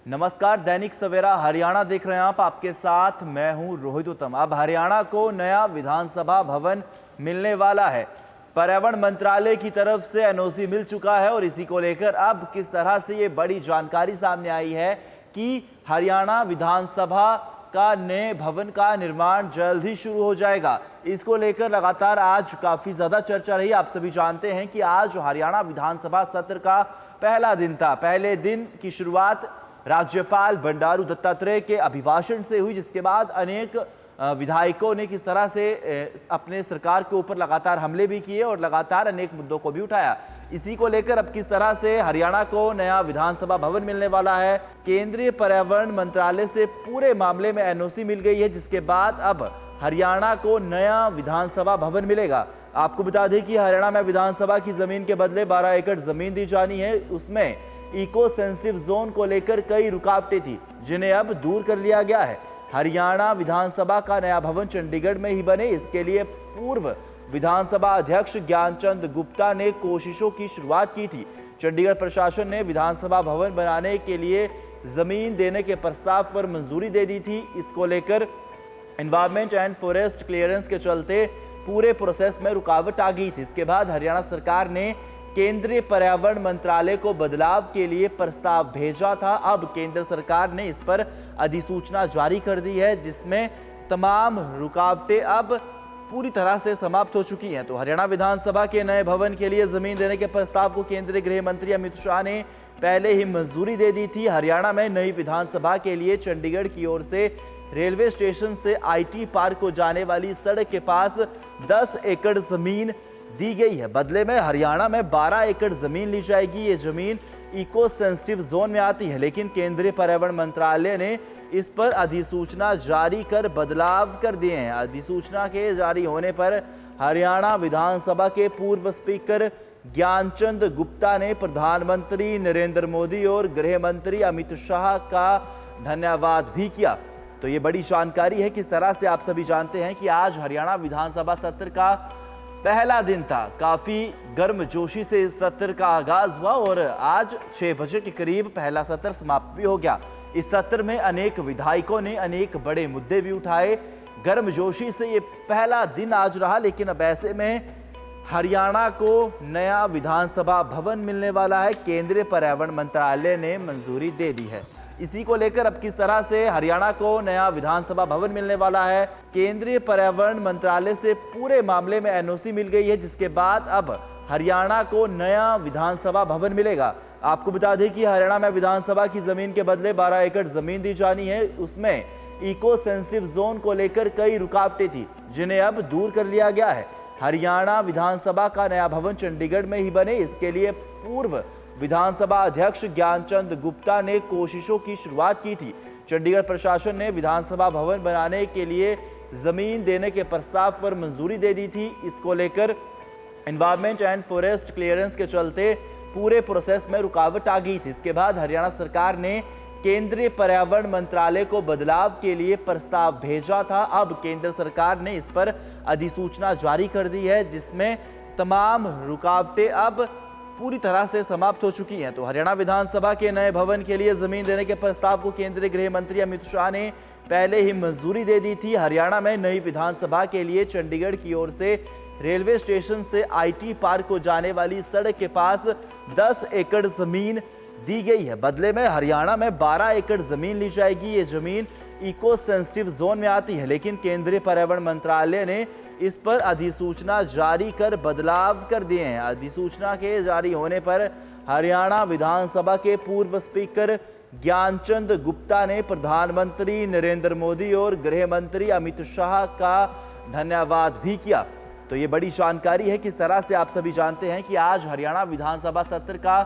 नमस्कार, दैनिक सवेरा हरियाणा देख रहे हैं आप। आपके साथ मैं हूं रोहित उत्तम। अब हरियाणा को नया विधानसभा भवन मिलने वाला है। पर्यावरण मंत्रालय की तरफ से एनओसी मिल चुका है और इसी को लेकर अब किस तरह से ये बड़ी जानकारी सामने आई है कि हरियाणा विधानसभा का नए भवन का निर्माण जल्द ही शुरू हो जाएगा। इसको लेकर लगातार आज काफी ज्यादा चर्चा रही। आप सभी जानते हैं कि आज हरियाणा विधानसभा सत्र का पहला दिन था। पहले दिन की शुरुआत राज्यपाल बंडारू दत्तात्रेय के अभिभाषण से हुई, जिसके बाद अनेक विधायकों ने किस तरह से अपने सरकार के ऊपर लगातार हमले भी किए और लगातार अनेक मुद्दों को भी उठाया। इसी को लेकर अब किस तरह से हरियाणा को नया विधानसभा भवन मिलने वाला है। केंद्रीय पर्यावरण मंत्रालय से पूरे मामले में एनओसी मिल गई है, जिसके बाद अब हरियाणा को नया विधानसभा भवन मिलेगा। आपको बता दें कि हरियाणा में विधानसभा की जमीन के बदले 12 एकड़ जमीन दी जानी है। उसमें इको सेंसिटिव जोन को लेकर कई रुकावटें थी, जिन्हें अब दूर कर लिया गया है। हरियाणा विधानसभा का नया भवन चंडीगढ़ में ही बने, इसके लिए पूर्व विधानसभा अध्यक्ष ज्ञानचंद गुप्ता ने कोशिशों की शुरुआत की थी। चंडीगढ़ प्रशासन ने विधानसभा भवन बनाने के लिए जमीन देने के प्रस्ताव पर मंजूरी दे दी थी। इसको लेकर एनवायरमेंट एंड फॉरेस्ट क्लियरेंस के चलते पूरे प्रोसेस में रुकावट आ गई थी। इसके बाद हरियाणा सरकार ने केंद्रीय पर्यावरण मंत्रालय को बदलाव के लिए प्रस्ताव भेजा था। अब केंद्र सरकार ने इस पर अधिसूचना जारी कर दी है, जिसमें तमाम रुकावटें अब पूरी तरह से समाप्त हो चुकी हैं। तो हरियाणा विधानसभा के नए भवन के लिए जमीन देने के प्रस्ताव को केंद्रीय गृह मंत्री अमित शाह ने पहले ही मंजूरी दे दी थी। हरियाणा में नई विधानसभा के लिए चंडीगढ़ की ओर से रेलवे स्टेशन से IT पार्क को जाने वाली सड़क के पास 10 एकड़ जमीन दी गई है। बदले में हरियाणा में 12 एकड़ जमीन ली जाएगी। ये जमीन इको सेंसिटिव जोन में आती है, लेकिन केंद्रीय पर्यावरण मंत्रालय ने इस पर अधिसूचना जारी कर बदलाव कर दिए हैं। अधिसूचना के जारी होने पर हरियाणा विधानसभा के पूर्व स्पीकर ज्ञानचंद गुप्ता ने प्रधानमंत्री नरेंद्र मोदी और गृह मंत्री अमित शाह का धन्यवाद भी किया। तो ये बड़ी जानकारी है। किस तरह से आप सभी जानते हैं कि आज हरियाणा विधानसभा सत्र का पहला दिन था। काफी गर्मजोशी से इस सत्र का आगाज हुआ और आज 6 बजे के करीब पहला सत्र समाप्त भी हो गया। इस सत्र में अनेक विधायकों ने अनेक बड़े मुद्दे भी उठाए। गर्मजोशी से ये पहला दिन आज रहा, लेकिन अब ऐसे में हरियाणा को नया विधानसभा भवन मिलने वाला है। केंद्रीय पर्यावरण मंत्रालय ने मंजूरी दे दी है। इसी को लेकर अब किस तरह से हरियाणा को नया विधानसभा भवन मिलने वाला है। केंद्रीय पर्यावरण मंत्रालय से पूरे मामले में एनओसी मिल गई है, जिसके बाद अब हरियाणा को नया विधानसभा भवन मिलेगा। आपको बता दें कि हरियाणा में विधानसभा की जमीन के बदले 12 एकड़ जमीन दी जानी है। उसमें इको सेंसिटिव जोन को लेकर कई रुकावटें थी, जिन्हें अब दूर कर लिया गया है। हरियाणा विधानसभा का नया भवन चंडीगढ़ में ही बने, इसके लिए पूर्व विधानसभा अध्यक्ष ज्ञानचंद गुप्ता ने कोशिशों की शुरुआत की थी। चंडीगढ़ प्रशासन ने विधानसभा भवन बनाने के लिए जमीन देने के प्रस्ताव पर मंजूरी दे दी थी। इसको लेकर एनवायरमेंट एंड फॉरेस्ट क्लियरेंस के चलते पूरे प्रोसेस में रुकावट आ गई थी। इसके बाद हरियाणा सरकार ने केंद्रीय पर्यावरण मंत्रालय को बदलाव के लिए प्रस्ताव भेजा था। अब केंद्र सरकार ने इस पर अधिसूचना जारी कर दी है, जिसमें तमाम रुकावटें अब पूरी तरह से समाप्त हो चुकी हैं। तो हरियाणा विधानसभा के नए भवन के लिए जमीन देने के प्रस्ताव को केंद्रीय गृह मंत्री अमित शाह ने पहले ही मंजूरी दे दी थी। हरियाणा में नई विधानसभा के लिए चंडीगढ़ की ओर से रेलवे स्टेशन से IT पार्क को जाने वाली सड़क के पास 10 एकड़ जमीन दी गई है। बदले में हरियाणा में 12 एकड़ जमीन ली जाएगी। ये जमीन इको सेंसिटिव जोन में आती है, लेकिन केंद्रीय पर्यावरण मंत्रालय ने इस पर अधिसूचना जारी कर बदलाव कर दिए हैं। अधिसूचना के जारी होने पर हरियाणा विधानसभा के पूर्व स्पीकर ज्ञानचंद गुप्ता ने प्रधानमंत्री नरेंद्र मोदी और गृह मंत्री अमित शाह का धन्यवाद भी किया। तो ये बड़ी जानकारी है। किस तरह से आप सभी जानते हैं कि आज हरियाणा विधानसभा सत्र का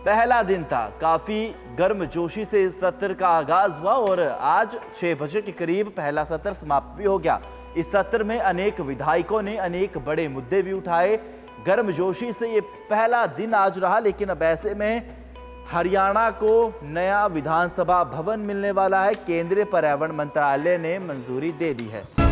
पहला दिन था। काफी गर्मजोशी से इस सत्र का आगाज हुआ और आज 6 बजे के करीब पहला सत्र समाप्त भी हो गया। इस सत्र में अनेक विधायकों ने अनेक बड़े मुद्दे भी उठाए। गर्मजोशी से ये पहला दिन आज रहा, लेकिन अब ऐसे में हरियाणा को नया विधानसभा भवन मिलने वाला है। केंद्रीय पर्यावरण मंत्रालय ने मंजूरी दे दी है।